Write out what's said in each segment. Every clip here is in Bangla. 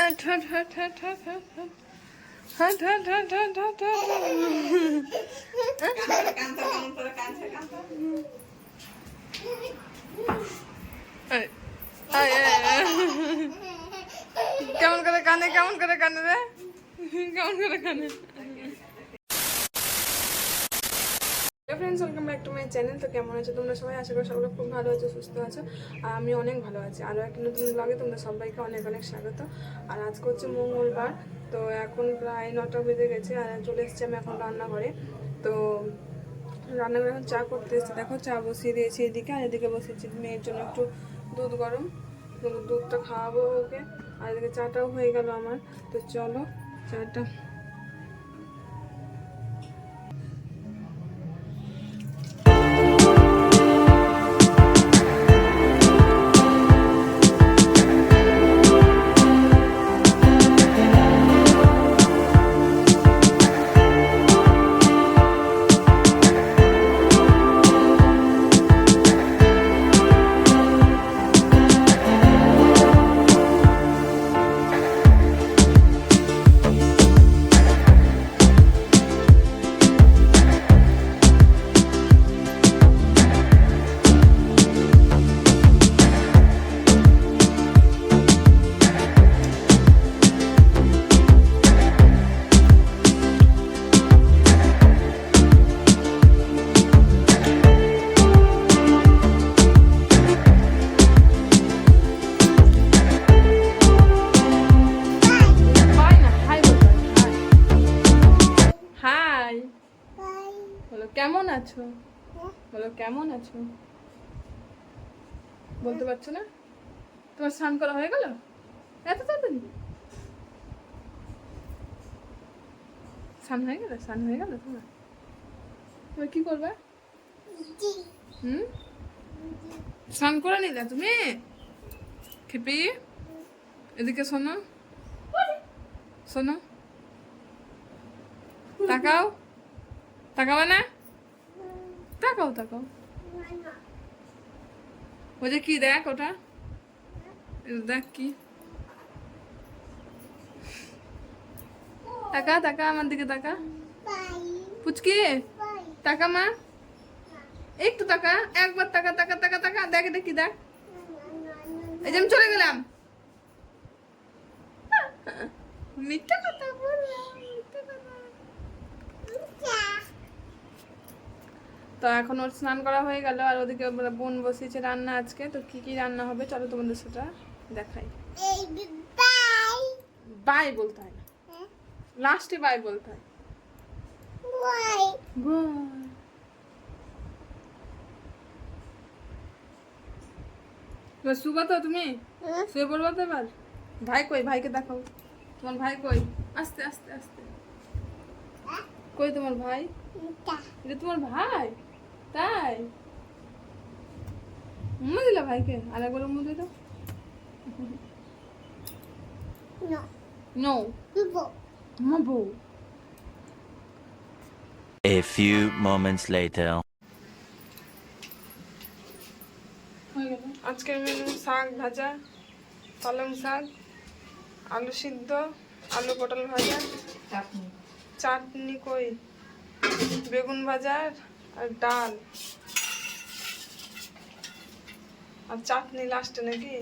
হাট হাট হাট হাট হাট হাট হাট হাট হাট হাট কেমন করে কানে কেমন করে কানে রে কেমন করে কানে friends welcome back to my channel. তো কেমন আছো তোমরা সবাই? আশা করি সকলে খুব ভালো আছো, সুস্থ আছো, আর আমি অনেক ভালো আছি। আরও এক নতুন ব্লগে তোমাদের সবাইকে অনেক অনেক স্বাগত। আর আজকে হচ্ছে মঙ্গলবার, তো এখন প্রায় 9টা বেজে গেছে আর চলে এসেছি আমি এখন রান্নাঘরে। তো রান্নাঘরে এখন চা করতে এসেছি, দেখো চা বসিয়ে দিয়েছি এদিকে, আর এদিকে বসিয়েছি মেয়ের জন্য একটু দুধ গরম, দুধটা খাওয়াবো ওকে। আর এদিকে চাটাও হয়ে গেল আমার। তো চলো চাটা কেমন আছো বলো, কেমন আছো বলতে পারছো না? তোমার স্নান করা হয়ে গেল এত তাড়াতাড়ি? স্নান হয়ে গেল? স্নান হয়ে গেল তোমার? তুমি কি করবে? স্নান করে নিলে তুমি? খেপি এদিকে শোনো, শোনো, তাকাও, তাকাবে না? তাকাও তাকাও, ওই যে কি দেখ, ওটা দেখ কি, তাকা তাকা আমার দিকে তাকা, পুচকি তাকা মা, একটু তাকা, একবার তাকা তাকা তাকা তাকা, দেখ এটা কি দেখ, এই যে আমি চলে গেলাম। মিথ্যা কথা বললাম, মিথ্যা কথা। তো এখন ওর স্নান করা হয়ে গেল, আর ওদিকে বোন বসিয়েছে রান্না আজকে। তো কি কি রান্না হবে চলো তোমাদের সেটা দেখাই। বাই বলতে হয় না, লাস্টে বাই বলতে হয়। শুবা তো তুমি? শুয়ে পড়বা তো এবার? ভাই কই? ভাইকে দেখাও, তোমার ভাই কই? আস্তে আস্তে আস্তে, কই তোমার ভাই? এটা তোমার ভাই? তাই মুমো দিলা ভাইকে? আর একবার মুমো দিয়ে দাও। নো মাবো। A few moments later. আজকের মেনু শাক ভাজা, পালং শাক, আলু সিদ্ধ, আলু পটল ভাজা, চাটনি কই, বেগুন ভাজা আর ডাল, আর চাটনি লাস্টে নাকি?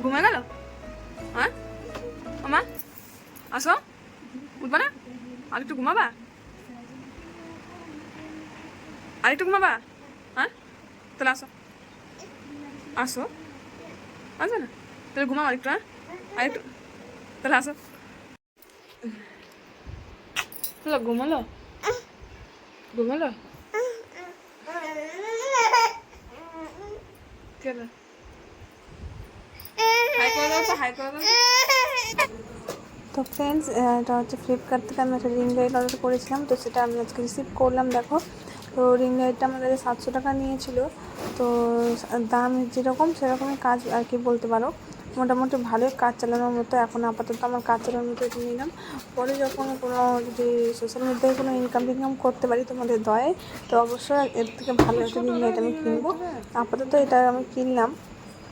ঘুমে গেল? হ্যাঁ আমা আসো, উঠবা না? আরেকটু ঘুমাবা? আরেকটু ঘুমাবা? হ্যাঁ তাহলে আসো, আসো, আসো না, তাহলে ঘুমাও আরেকটু। হ্যাঁ আরেকটু, তাহলে আসো। হলো ঘুমালো, ঘুমালো কেন? হাই করে দাও তো, হাই করে দাও। তো ফ্রেন্ডস, এটা হচ্ছে ফ্লিপকার্ট থেকে আমি একটা রিং লাইট অর্ডার করেছিলাম, তো সেটা আমি আজকে রিসিভ করলাম। দেখো, তো রিং লাইটটা আমার কাছে 700 টাকা নিয়েছিল। তো দাম যেরকম সেরকমই কাজ আর কি বলতে পারো, মোটামুটি ভালোই কাজ চালানোর মতো। এখন আপাতত আমার কাজ চালানোর মতো এটা নিলাম। পরে যখন কোনো যদি সোশ্যাল মিডিয়ায় কোনো ইনকাম টিনকাম করতে পারি তোমাদের দয়ায়, তো অবশ্যই এর থেকে ভালো একটা রিং লাইট আমি কিনবো। আপাতত এটা আমি কিনলাম,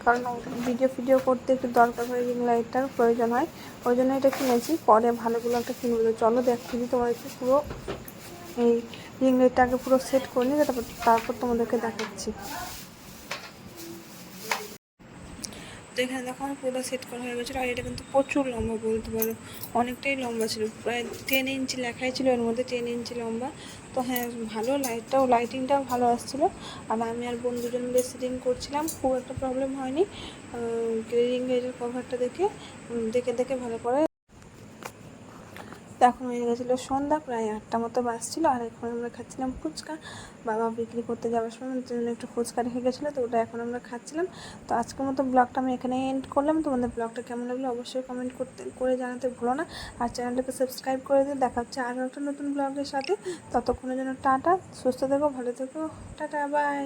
কারণ ভিডিও করতে একটু দরকার হয়, রিং লাইটটার প্রয়োজন হয়, ওই জন্য এটা কিনেছি। পরে ভালোগুলো একটা কিনবো। তো চলো দেখছি তোমাদেরকে পুরো এই রিং লাইটটাকে পুরো সেট করে নিই, তারপর তোমাদেরকে দেখাচ্ছি। তো এখানে দেখো আমার পুরো সেট করা হয়ে গেছিলো। আর এটা কিন্তু প্রচুর লম্বা বলতে পারো, অনেকটাই লম্বা ছিল, প্রায় 10 ইঞ্চি লেখাই ছিল এর মধ্যে, 10 ইঞ্চি লম্বা। তো হ্যাঁ ভালো, লাইটিংটাও ভালো আসছিলো। আর আমি আর বোন দুজন মিলে সেটিং করছিলাম, খুব একটা প্রবলেম হয়নি। রিং লাইটের কভারটা দেখে দেখে ভালো করে। তো এখন হয়ে গেছিলো সন্ধ্যা, প্রায় 8টা মতো বাজছিলো। আর এখন আমরা খাচ্ছিলাম ফুচকা। বাবা বিক্রি করতে যাওয়ার সময় আমাদের জন্য একটু ফুচকা রেখে গেছিলো, তো ওটা এখন আমরা খাচ্ছিলাম। তো আজকের মতো ব্লগটা আমি এখানে এন্ড করলাম। তোমাদের ব্লগটা কেমন লাগলো অবশ্যই কমেন্ট করে জানাতে ভুলো না। আর চ্যানেলটাকে সাবস্ক্রাইব করে দিয়ে দেখা হচ্ছে আরও একটা নতুন ব্লগের সাথে। ততক্ষণের জন্য টাটা, সুস্থ থেকো, ভালো থেকো, টাটা, বাই।